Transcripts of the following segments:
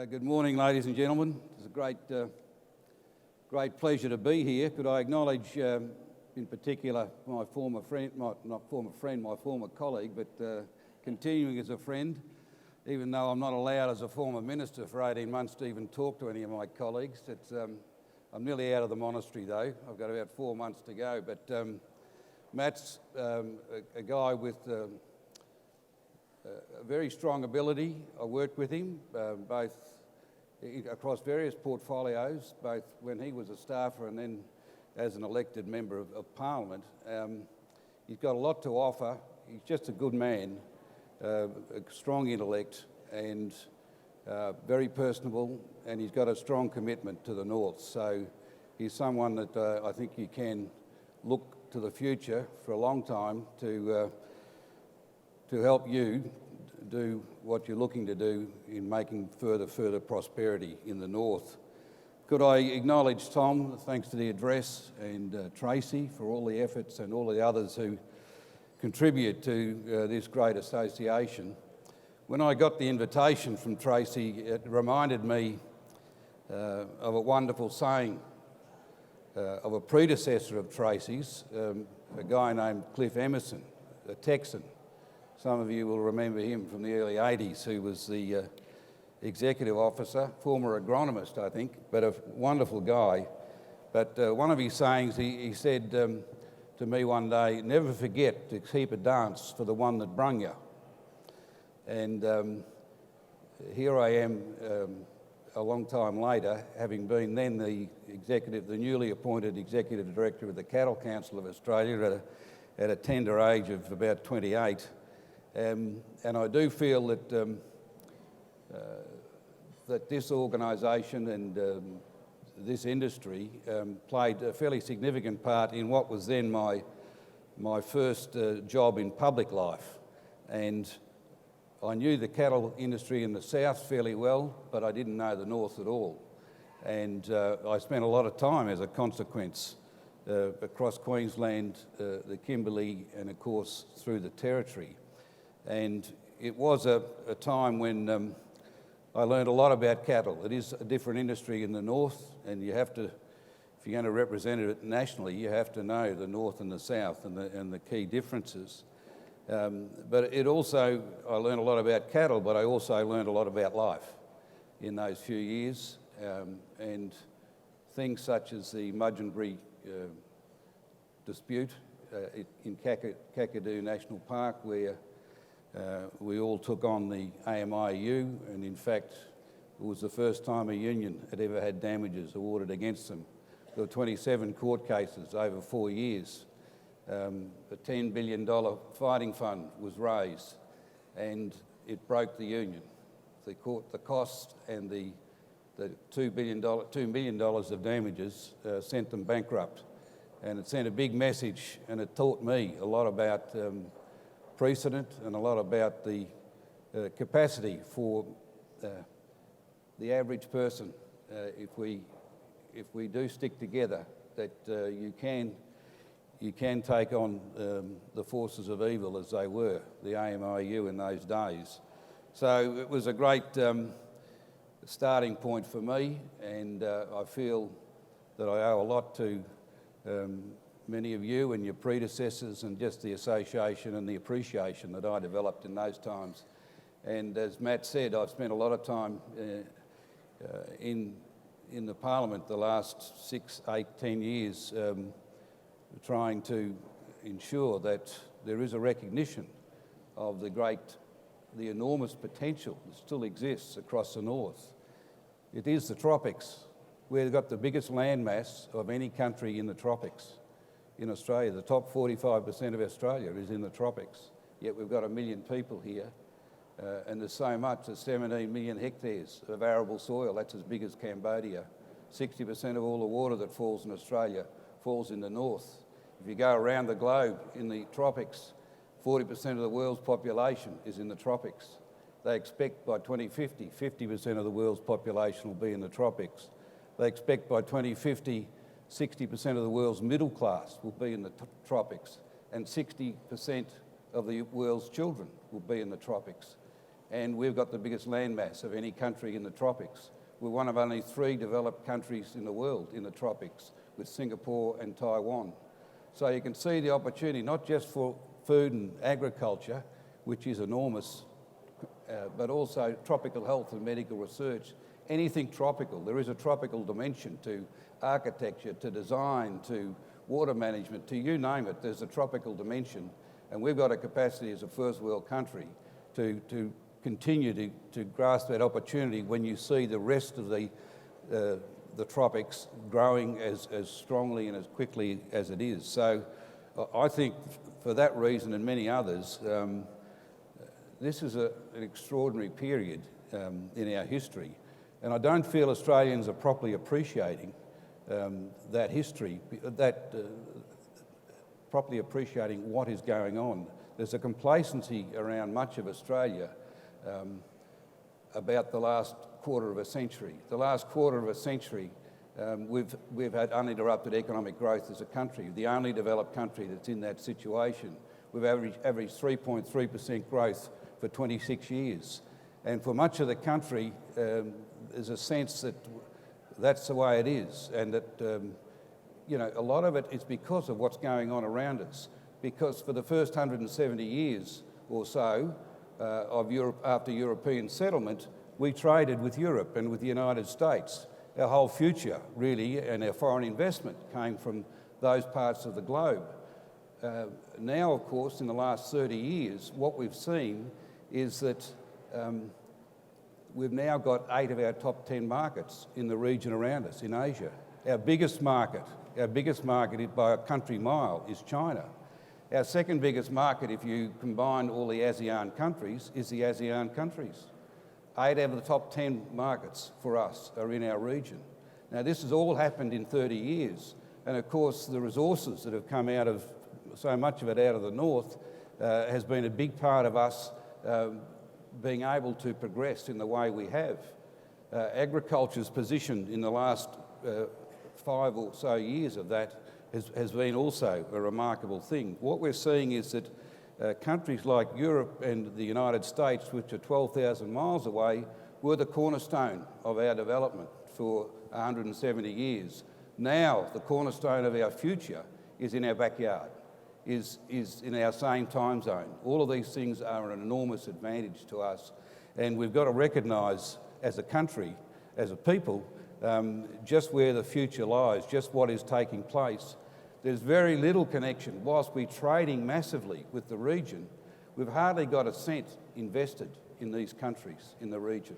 Good morning, ladies and gentlemen. It's a great pleasure to be here. Could I acknowledge, in particular, my former friend, my former colleague, but continuing as a friend, even though I'm not allowed as a former minister for 18 months to even talk to any of my colleagues. I'm nearly out of the monastery, though. I've got about 4 months to go. But Matt's a guy with a very strong ability. I worked with him both across various portfolios, both when he was a staffer and then as an elected member of Parliament. He's got a lot to offer. He's just a good man, a strong intellect and very personable, and he's got a strong commitment to the North. So he's someone that I think you can look to the future for a long time to help you do what you're looking to do in making further prosperity in the North. Could I acknowledge Tom, thanks to the address, and Tracy for all the efforts and all the others who contribute to this great association. When I got the invitation from Tracy, it reminded me of a wonderful saying of a predecessor of Tracy's, a guy named Cliff Emerson, a Texan. Some of you will remember him from the early 80s, who was the executive officer, former agronomist, I think, but a wonderful guy. But one of his sayings, he said to me one day, "Never forget to keep a dance for the one that brung you." And here I am a long time later, having been then the newly appointed executive director of the Cattle Council of Australia at a tender age of about 28. And I do feel that that this organisation and this industry played a fairly significant part in what was then my first job in public life. And I knew the cattle industry in the south fairly well, but I didn't know the north at all. And I spent a lot of time as a consequence across Queensland, the Kimberley, and of course through the Territory. And it was a time when I learned a lot about cattle. It is a different industry in the north, and you have to, if you're going to represent it nationally, you have to know the north and the south and the key differences. But it also, I learned a lot about cattle, but I also learned a lot about life in those few years, and things such as the Mudgeonbury dispute in Kakadu National Park, where we all took on the AMIU, and in fact it was the first time a union had ever had damages awarded against them. There were 27 court cases over 4 years. A $10 billion fighting fund was raised, and it broke the union. The cost and the $2 million of damages sent them bankrupt, and it sent a big message, and it taught me a lot about precedent and a lot about the capacity for the average person, if we do stick together, that you can take on the forces of evil as they were, the AMIU in those days. So it was a great starting point for me, and I feel that I owe a lot to many of you and your predecessors, and just the association and the appreciation that I developed in those times. And as Matt said, I've spent a lot of time in the Parliament the last 6, 8, 10 years trying to ensure that there is a recognition of the enormous potential that still exists across the north. It is the tropics. We've got the biggest landmass of any country in the tropics. In Australia, the top 45% of Australia is in the tropics, yet we've got 1 million people here, and there's so much as 17 million hectares of arable soil. That's as big as Cambodia. 60% of all the water that falls in Australia falls in the north. If you go around the globe in the tropics, 40% of the world's population is in the tropics. They expect by 2050, 50% of the world's population will be in the tropics. They expect by 2050, 60% of the world's middle class will be in the tropics, and 60% of the world's children will be in the tropics. and we've got the biggest landmass of any country in the tropics. We're one of only 3 developed countries in the world in the tropics, with Singapore and Taiwan. So you can see the opportunity, not just for food and agriculture, which is enormous, but also tropical health and medical research. Anything tropical. There is a tropical dimension to architecture, to design, to water management, to you name it, there's a tropical dimension. And we've got a capacity as a first world country to continue to grasp that opportunity when you see the rest of the tropics growing as strongly and as quickly as it is. So I think for that reason and many others, this is an extraordinary period in our history. And I don't feel Australians are properly appreciating that history, properly appreciating what is going on. There's a complacency around much of Australia about the last quarter of a century. The last quarter of a century, we've had uninterrupted economic growth as a country, the only developed country that's in that situation. We've averaged 3.3% growth for 26 years. And for much of the country, there's a sense that that's the way it is, and that a lot of it is because of what's going on around us. Because for the first 170 years or so of Europe, after European settlement, we traded with Europe and with the United States. Our whole future, really, and our foreign investment came from those parts of the globe. Now, of course, in the last 30 years, what we've seen is that we've now got 8 of our top 10 markets in the region around us, in Asia. Our biggest market by a country mile is China. Our second biggest market, if you combine all the ASEAN countries, is the ASEAN countries. 8 out of the top 10 markets for us are in our region. Now, this has all happened in 30 years. And of course, the resources that have come out of, so much of it out of the north, has been a big part of us being able to progress in the way we have. Agriculture's position in the last 5 or so years of that has been also a remarkable thing. What we're seeing is that countries like Europe and the United States, which are 12,000 miles away, were the cornerstone of our development for 170 years. Now, the cornerstone of our future is in our backyard, is in our same time zone. All of these things are an enormous advantage to us, and we've got to recognise as a country, as a people, just where the future lies, just what is taking place. There's very little connection. Whilst we're trading massively with the region, we've hardly got a cent invested in these countries in the region.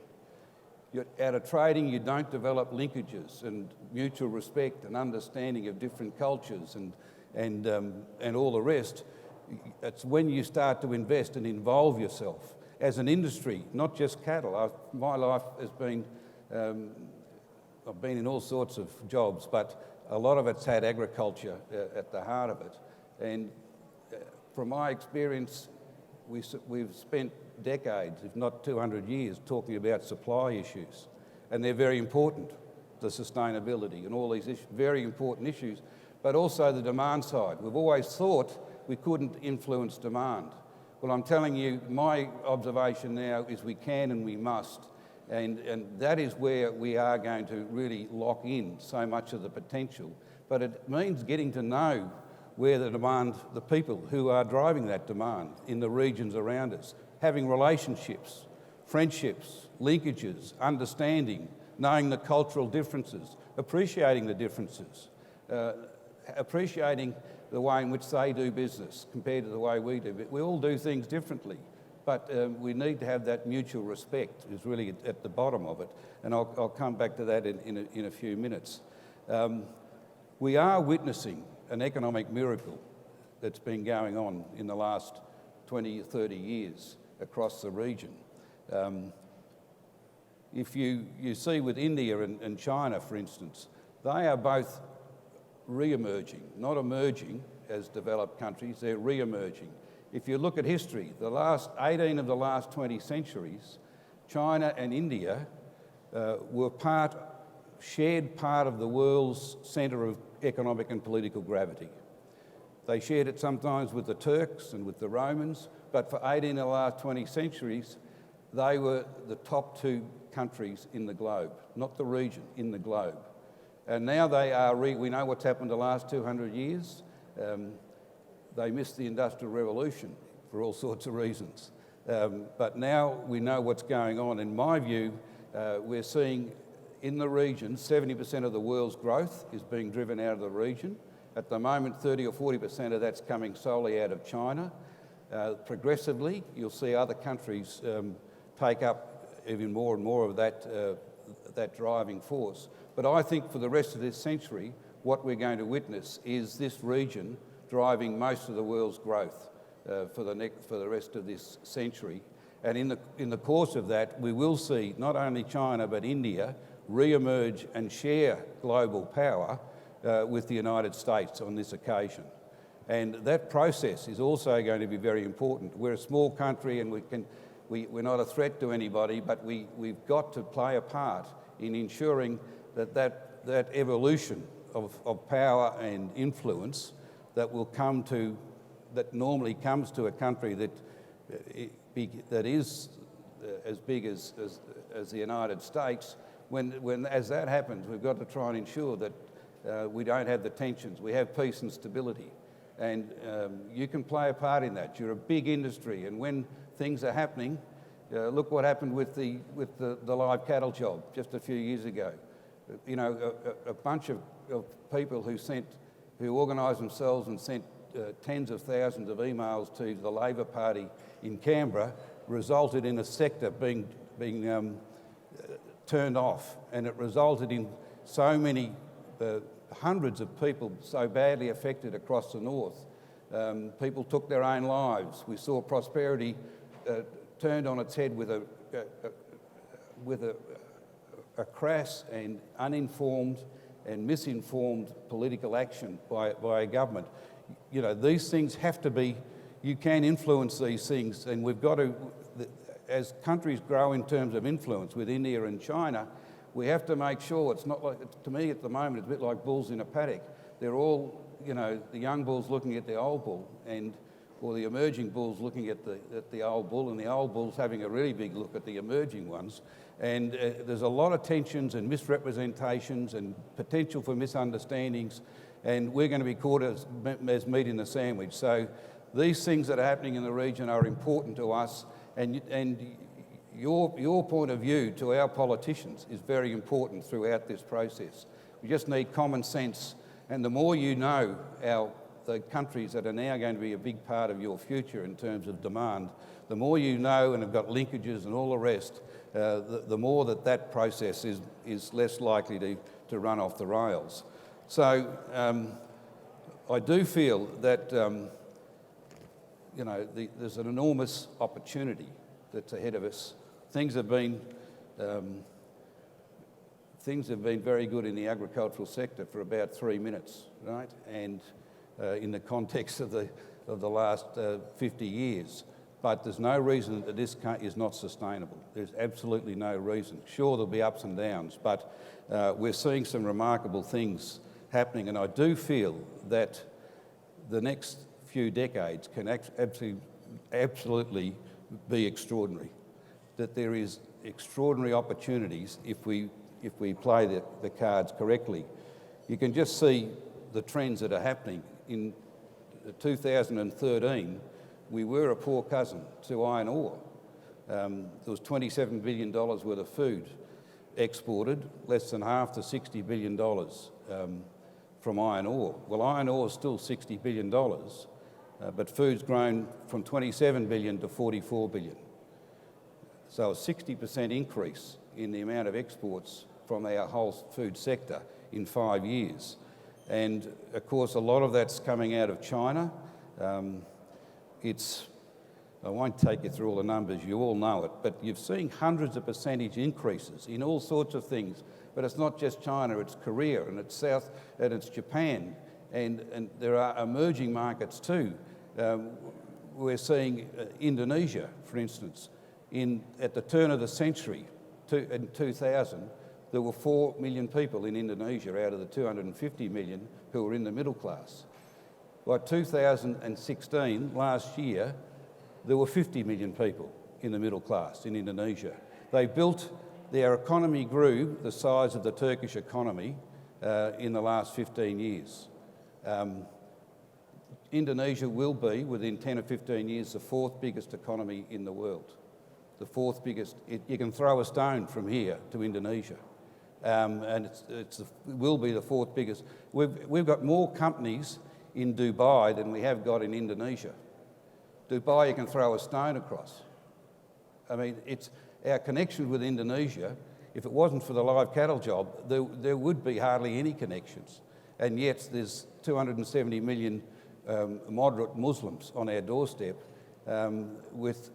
Out of trading, you don't develop linkages and mutual respect and understanding of different cultures and all the rest. It's when you start to invest and involve yourself as an industry, not just cattle. My life has been, I've been in all sorts of jobs, but a lot of it's had agriculture at the heart of it. And from my experience, we've spent decades, if not 200 years, talking about supply issues. And they're very important, the sustainability and all these issues, very important issues, but also the demand side. We've always thought we couldn't influence demand. Well, I'm telling you, my observation now is we can and we must. And that is where we are going to really lock in so much of the potential. But it means getting to know where the demand, the people who are driving that demand in the regions around us, having relationships, friendships, linkages, understanding, knowing the cultural differences, appreciating the differences, appreciating the way in which they do business compared to the way we do. But we all do things differently. But we need to have that mutual respect is really at the bottom of it. And I'll come back to that in a few minutes. We are witnessing an economic miracle that's been going on in the last 20 or 30 years across the region. If you see with India and China, for instance, they are both re-emerging, not emerging as developed countries, they're re-emerging. If you look at history, the last 18 of the last 20 centuries, China and India were shared part of the world's centre of economic and political gravity. They shared it sometimes with the Turks and with the Romans, but for 18 of the last 20 centuries, they were the top 2 countries in the globe, not the region, in the globe. And now they are, we know what's happened the last 200 years. They missed the Industrial Revolution for all sorts of reasons. But now we know what's going on. In my view, we're seeing in the region, 70% of the world's growth is being driven out of the region. At the moment, 30 or 40% of that's coming solely out of China. Progressively, you'll see other countries take up even more and more of that driving force. But I think for the rest of this century, what we're going to witness is this region driving most of the world's growth for the rest of this century. And in the course of that, we will see not only China but India re-emerge and share global power with the United States on this occasion. And that process is also going to be very important. We're a small country and we're not a threat to anybody, but we've got to play a part in ensuring that evolution of power and influence that normally comes to a country that is as big as the United States. As that happens, we've got to try and ensure that we don't have the tensions. We have peace and stability, and you can play a part in that. You're a big industry, and when things are happening, look what happened with the live cattle job just a few years ago. You know, a bunch of people who organised themselves and sent tens of thousands of emails to the Labor Party in Canberra resulted in a sector being turned off, and it resulted in so many hundreds of people so badly affected across the north. People took their own lives. We saw prosperity turned on its head with a crass and uninformed and misinformed political action by a government. You know, these things have to be, you can influence these things, and we've got to, as countries grow in terms of influence with India and China, we have to make sure it's not like, to me at the moment, it's a bit like bulls in a paddock. They're all, you know, the young bulls looking at the old bull, or the emerging bulls looking at the old bull, and the old bulls having a really big look at the emerging ones. And there's a lot of tensions and misrepresentations and potential for misunderstandings, and we're going to be caught as meat in the sandwich. So these things that are happening in the region are important to us, and your point of view to our politicians is very important throughout this process. We just need common sense, and the more you know the countries that are now going to be a big part of your future in terms of demand, the more you know and have got linkages and all the rest, the more that process is less likely to run off the rails. So I do feel that there's an enormous opportunity that's ahead of us. Things have been very good in the agricultural sector for about 3 minutes, right? And in the context of the last 50 years. But there's no reason that this is not sustainable. There's absolutely no reason. Sure, there'll be ups and downs, but we're seeing some remarkable things happening, and I do feel that the next few decades can absolutely be extraordinary. That there is extraordinary opportunities if we play the cards correctly. You can just see the trends that are happening. In 2013, we were a poor cousin to iron ore. There was $27 billion worth of food exported, less than half the $60 billion from iron ore. Well, iron ore is still $60 billion, but food's grown from 27 billion to 44 billion. So a 60% increase in the amount of exports from our whole food sector in 5 years. And of course, a lot of that's coming out of China. I won't take you through all the numbers, you all know it, but you've seen hundreds of percentage increases in all sorts of things. But it's not just China, it's Korea and it's South and it's Japan. And there are emerging markets too. We're seeing Indonesia, for instance. At the turn of the century, in 2000, there were 4 million people in Indonesia out of the 250 million who were in the middle class. By 2016, last year, there were 50 million people in the middle class in Indonesia. Their economy grew the size of the Turkish economy in the last 15 years. Indonesia will be, within 10 or 15 years, the fourth biggest economy in the world. The fourth biggest. You can throw a stone from here to Indonesia, and it will be the fourth biggest. We've got more companies in Dubai than we have got in Indonesia. Dubai, you can throw a stone across. I mean, it's our connection with Indonesia. If it wasn't for the live cattle job, there would be hardly any connections. And yet there's 270 million moderate Muslims on our doorstep with,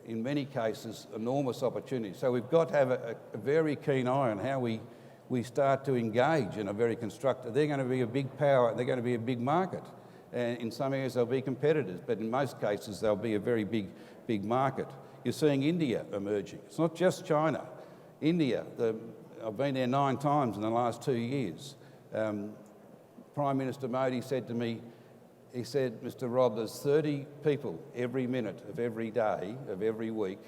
in many cases, enormous opportunities. So we've got to have a very keen eye on how we start to engage in a very constructive. They're going to be a big power, they're going to be a big market. In some areas they'll be competitors, but in most cases they'll be a very big market. You're seeing India emerging. It's not just China. India, I've been there 9 times in the last 2 years. Prime Minister Modi said to me, he said, Mr. Robb, there's 30 people every minute of every day, of every week,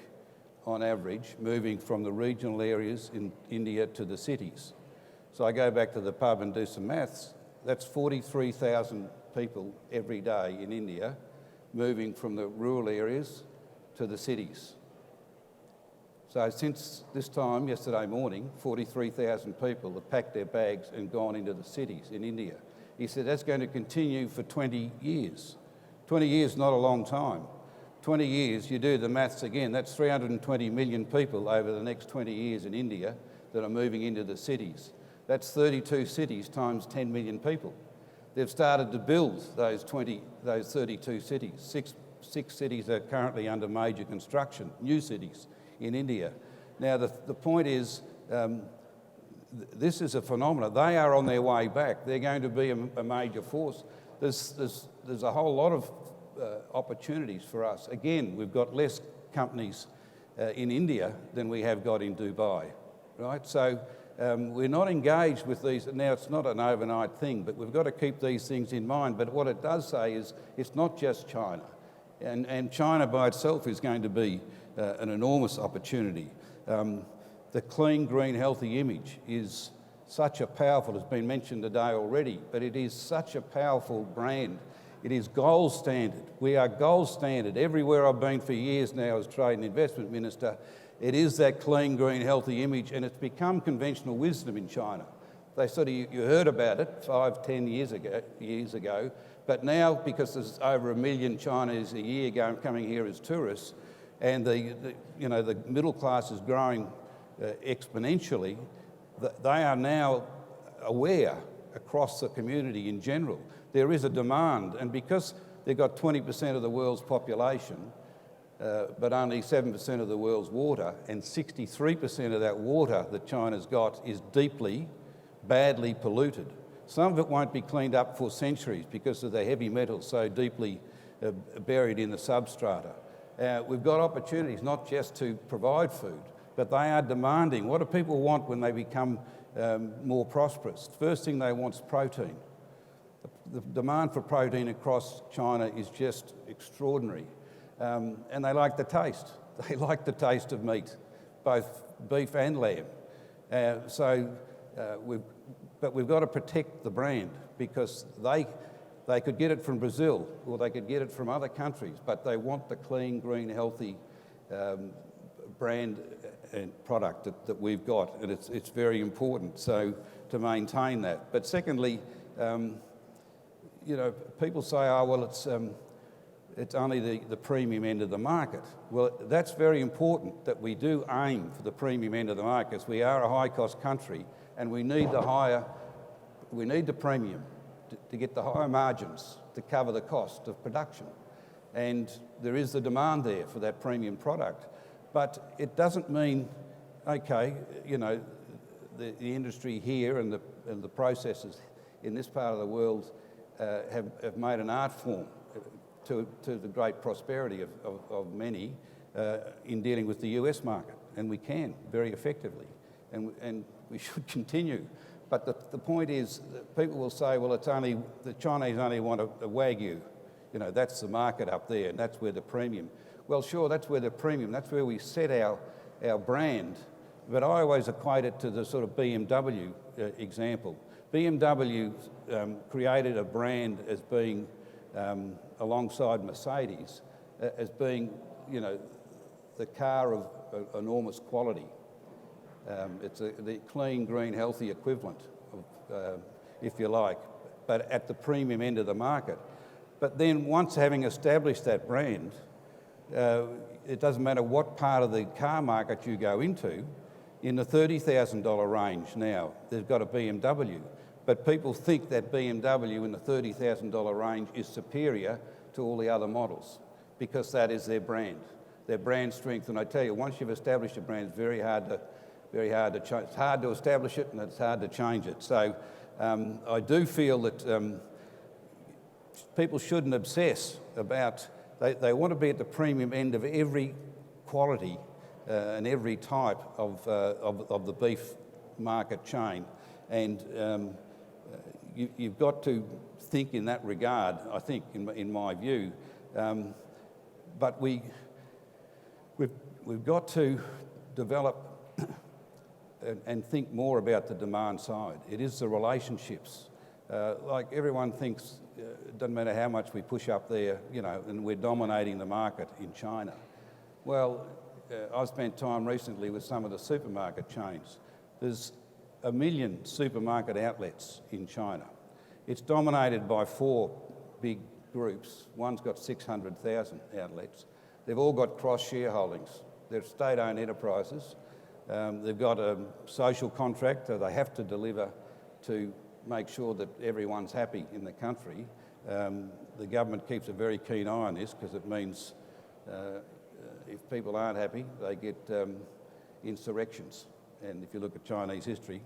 on average, moving from the regional areas in India to the cities. So I go back to the pub and do some maths. That's 43,000 people every day in India moving from the rural areas to the cities. So since this time, yesterday morning, 43,000 people have packed their bags and gone into the cities in India. He said that's going to continue for 20 years. 20 years is not a long time. 20 years, you do the maths again, that's 320 million people over the next 20 years in India that are moving into the cities. That's 32 cities times 10 million people. They've started to build those 32 cities. Six cities are currently under major construction, new cities in India. Now, the point is, this is a phenomenon. They are on their way back. They're going to be a major force. There's a whole lot of opportunities for us. Again, we've got less companies in India than we have got in Dubai, right? So we're not engaged with these. Now, it's not an overnight thing, but we've got to keep these things in mind. But what it does say is it's not just China. And China by itself is going to be an enormous opportunity. The clean, green, healthy image is such a powerful, it's been mentioned today already, but it is such a powerful brand. It is gold standard. We are gold standard. Everywhere I've been for years now as Trade and Investment Minister, it is that clean, green, healthy image, and it's become conventional wisdom in China. They sort of, you heard about it 5-10 years ago, but now, because there's over 1 million Chinese a year coming here as tourists, and the middle class is growing exponentially, they are now aware across the community in general. There is a demand, and because they've got 20% of the world's population, but only 7% of the world's water, and 63% of that water that China's got is deeply, badly polluted. Some of it won't be cleaned up for centuries because of the heavy metals so deeply buried in the substrata. We've got opportunities not just to provide food, but they are demanding. What do people want when they become more prosperous? First thing they want is protein. The demand for protein across China is just extraordinary. And they like the taste. They like the taste of meat, both beef and lamb. But we've got to protect the brand because they could get it from Brazil or they could get it from other countries, but they want the clean, green, healthy brand and product that we've got, and it's very important so to maintain that. But secondly, people say, oh, well, it's only the premium end of the market. Well, that's very important that we do aim for the premium end of the market, because we are a high-cost country and we need the premium to get the higher margins to cover the cost of production. And there is the demand there for that premium product. But it doesn't mean, okay, the industry here and the processes in this part of the world have made an art form to the great prosperity of many in dealing with the US market, and we can very effectively, and we should continue. But the point is that people will say, well, it's only the Chinese only want a Wagyu, that's the market up there, and that's where the premium. Well, sure, that's where the premium, that's where we set our brand. But I always equate it to the sort of BMW example. BMW created a brand as being, alongside Mercedes, as being, the car of enormous quality. It's the clean, green, healthy equivalent, if you like, but at the premium end of the market. But then once having established that brand, it doesn't matter what part of the car market you go into, in the $30,000 range now, there's got a BMW. But people think that BMW in the $30,000 range is superior to all the other models because that is their brand strength. And I tell you, once you've established a brand, it's very hard to change. It's hard to establish it and it's hard to change it. So I do feel that people shouldn't obsess about, they want to be at the premium end of every quality and every type of the beef market chain. And you've got to think in that regard, I think, in my view. But we've got to develop and think more about the demand side. It is the relationships. Like everyone thinks, it doesn't matter how much we push up there, and we're dominating the market in China. Well, I spent time recently with some of the supermarket chains. There's 1 million supermarket outlets in China. It's dominated by 4 big groups. One's got 600,000 outlets. They've all got cross-shareholdings. They're state-owned enterprises. They've got a social contract that they have to deliver to make sure that everyone's happy in the country. The government keeps a very keen eye on this because it means if people aren't happy, they get insurrections. And if you look at Chinese history,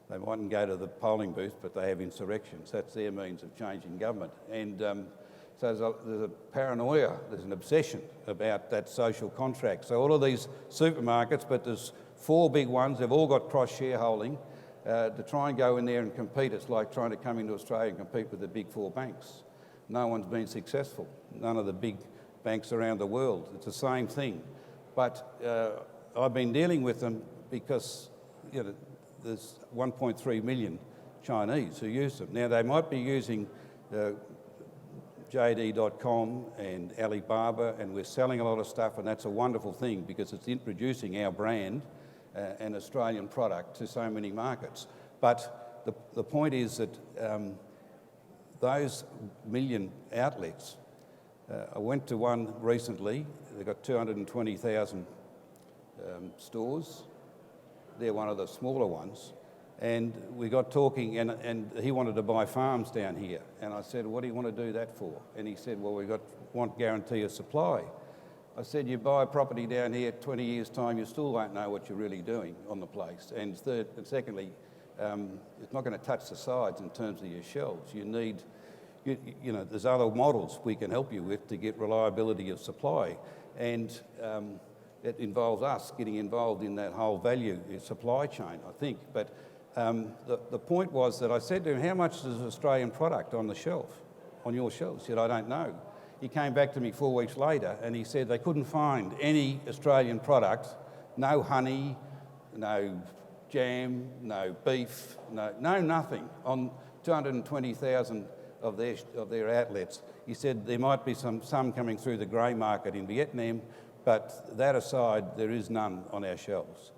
they mightn't go to the polling booth, but they have insurrections. That's their means of changing government. And so there's a paranoia, there's an obsession about that social contract. So all of these supermarkets, but there's 4 big ones, they've all got cross-shareholding. To try and go in there and compete, it's like trying to come into Australia and compete with the big 4 banks. No one's been successful. None of the big banks around the world. It's the same thing. But I've been dealing with them because there's 1.3 million Chinese who use them. Now, they might be using JD.com and Alibaba, and we're selling a lot of stuff, and that's a wonderful thing because it's introducing our brand, an Australian product, to so many markets. But the point is that those million outlets, I went to one recently, they've got 220,000 stores. They're one of the smaller ones. And we got talking, and he wanted to buy farms down here. And I said, what do you want to do that for? And he said, well, want guarantee of supply. I said, you buy a property down here, 20 years' time, you still won't know what you're really doing on the place. And secondly, it's not going to touch the sides in terms of your shelves. You need, there's other models we can help you with to get reliability of supply. And it involves us getting involved in that whole value supply chain, I think. But the point was that I said to him, how much is Australian product on the shelf, on your shelf? He said, I don't know. He came back to me 4 weeks later and he said they couldn't find any Australian product, no honey, no jam, no beef, no nothing on 220,000 of their outlets. He said there might be some coming through the grey market in Vietnam, but that aside, there is none on our shelves.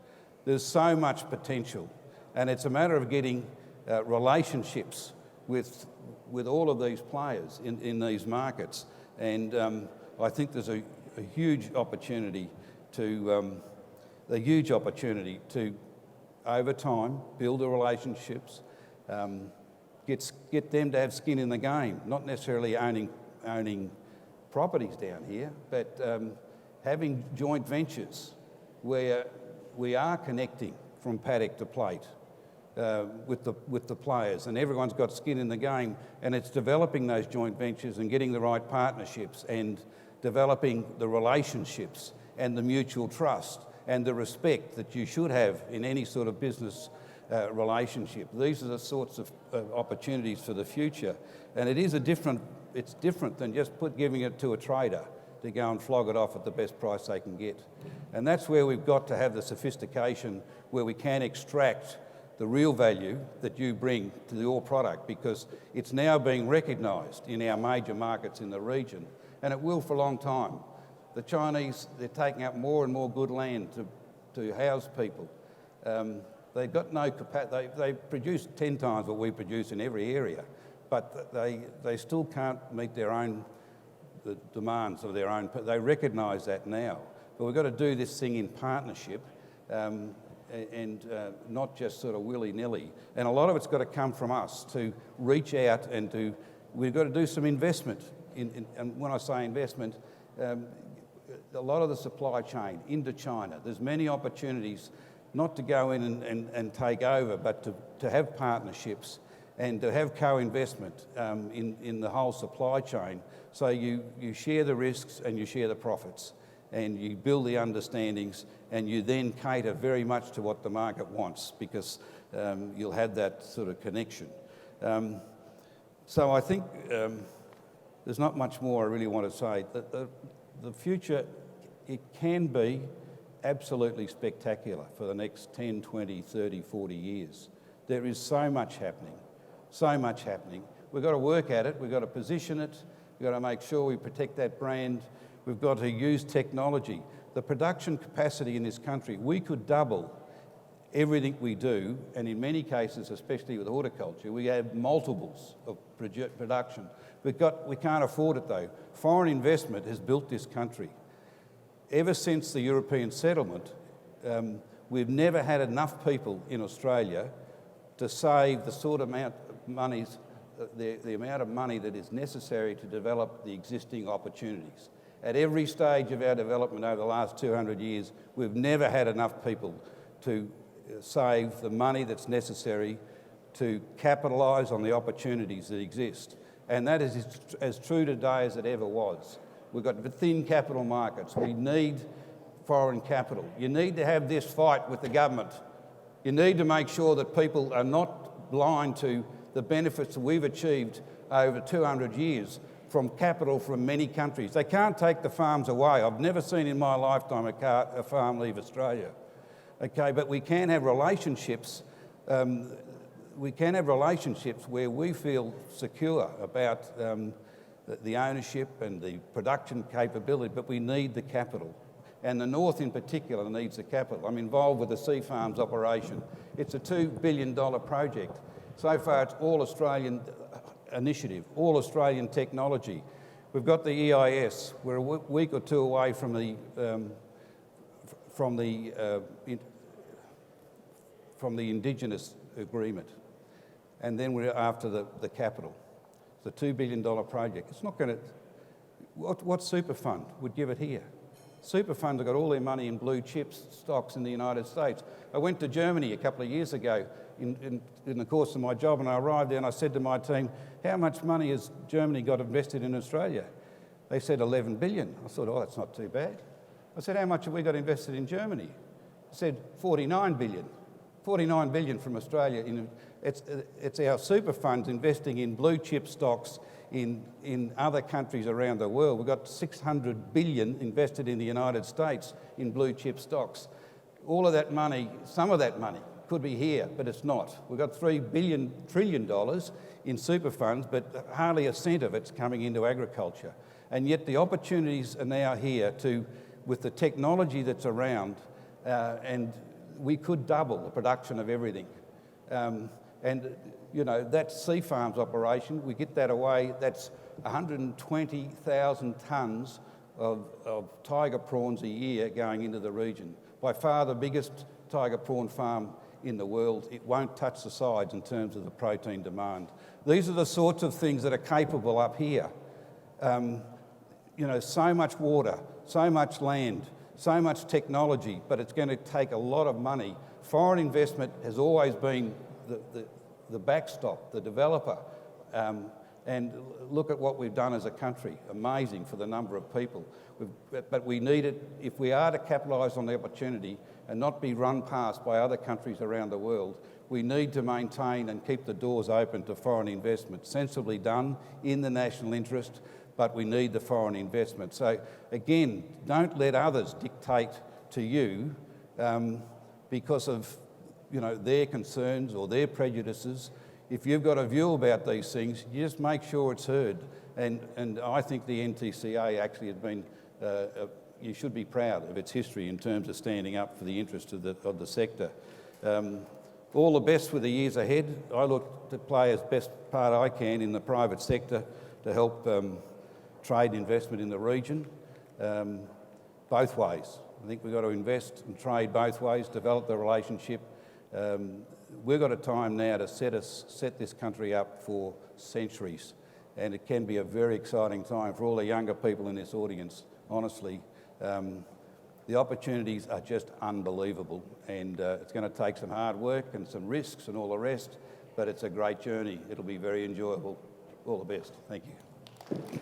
There's so much potential, and it's a matter of getting relationships with all of these players in these markets. And I think there's a huge opportunity to, over time, build the relationships, get them to have skin in the game, not necessarily owning properties down here, but having joint ventures where we are connecting from paddock to plate with the players, and everyone's got skin in the game, and it's developing those joint ventures and getting the right partnerships and developing the relationships and the mutual trust and the respect that you should have in any sort of business relationship. These are the sorts of opportunities for the future, and it's different than just giving it to a trader. to go and flog it off at the best price they can get. And that's where we've got to have the sophistication where we can extract the real value that you bring to your product, because it's now being recognised in our major markets in the region, and it will for a long time. The Chinese, they're taking up more and more good land to house people. They've got no capacity. They produce 10 times what we produce in every area, but they still can't meet their own the demands of their own. They recognise that now. But we've got to do this thing in partnership and not just sort of willy-nilly. And a lot of it's got to come from us to reach out and we've got to do some investment. And when I say investment, a lot of the supply chain into China, there's many opportunities not to go in and take over, but to have partnerships and to have co-investment in the whole supply chain. So you share the risks and you share the profits, and you build the understandings, and you then cater very much to what the market wants, because you'll have that sort of connection. So I think there's not much more I really want to say. The future, it can be absolutely spectacular for the next 10, 20, 30, 40 years. There is so much happening, so much happening. We've got to work at it, we've got to position it, we've got to make sure we protect that brand, we've got to use technology. The production capacity in this country, we could double everything we do, and in many cases, especially with horticulture, we have multiples of production. We can't afford it though. Foreign investment has built this country. Ever since the European settlement, we've never had enough people in Australia to save the sort of amount of monies, the amount of money that is necessary to develop the existing opportunities. At every stage of our development over the last 200 years, we've never had enough people to save the money that's necessary to capitalise on the opportunities that exist. And that is as true today as it ever was. We've got thin capital markets. We need foreign capital. You need to have this fight with the government. You need to make sure that people are not blind to the benefits that we've achieved over 200 years from capital from many countries. They can't take the farms away. I've never seen in my lifetime a farm leave Australia. Okay, but we can have relationships. We can have relationships where we feel secure about the ownership and the production capability, but we need the capital. And the North in particular needs the capital. I'm involved with the Sea Farms operation. It's a $2 billion project. So far it's all Australian initiative, all Australian technology. We've got the EIS. We're a week or two away from the Indigenous agreement. And then we're after the capital. It's a $2 billion project. It's not going to... What super fund would give it here? Super funds have got all their money in blue chips stocks in the United States. I went to Germany a couple of years ago in the course of my job, and I arrived there and I said to my team, how much money has Germany got invested in Australia? They said 11 billion. I thought, oh, that's not too bad. I said, how much have we got invested in Germany? I said 49 billion. 49 billion from Australia. It's our super funds investing in blue chip stocks in other countries around the world. We've got 600 billion invested in the United States in blue chip stocks. All of that money, some of that money could be here, but it's not. We've got $3 trillion in super funds, but hardly a cent of it's coming into agriculture. And yet the opportunities are now here with the technology that's around, and we could double the production of everything. And, you know, that Sea Farms operation, we get that away, that's 120,000 tonnes of tiger prawns a year going into the region. By far the biggest tiger prawn farm in the world. It won't touch the sides in terms of the protein demand. These are the sorts of things that are capable up here. You know, so much water, so much land, so much technology, but it's going to take a lot of money. Foreign investment has always been the backstop, the developer. And look at what we've done as a country. Amazing for the number of people. But we need it, if we are to capitalise on the opportunity and not be run past by other countries around the world, we need to maintain and keep the doors open to foreign investment, sensibly done, in the national interest, but we need the foreign investment. So again, don't let others dictate to you because of their concerns or their prejudices. If you've got a view about these things, you just make sure it's heard. And I think the NTCA actually has been, you should be proud of its history in terms of standing up for the interests of the sector. All the best for the years ahead. I look to play as best part I can in the private sector to help trade investment in the region, both ways. I think we've got to invest and trade both ways, develop the relationship. We've got a time now to set this country up for centuries, and it can be a very exciting time for all the younger people in this audience. Honestly, the opportunities are just unbelievable, and it's going to take some hard work and some risks and all the rest, but it's a great journey. It'll be very enjoyable. All the best. Thank you.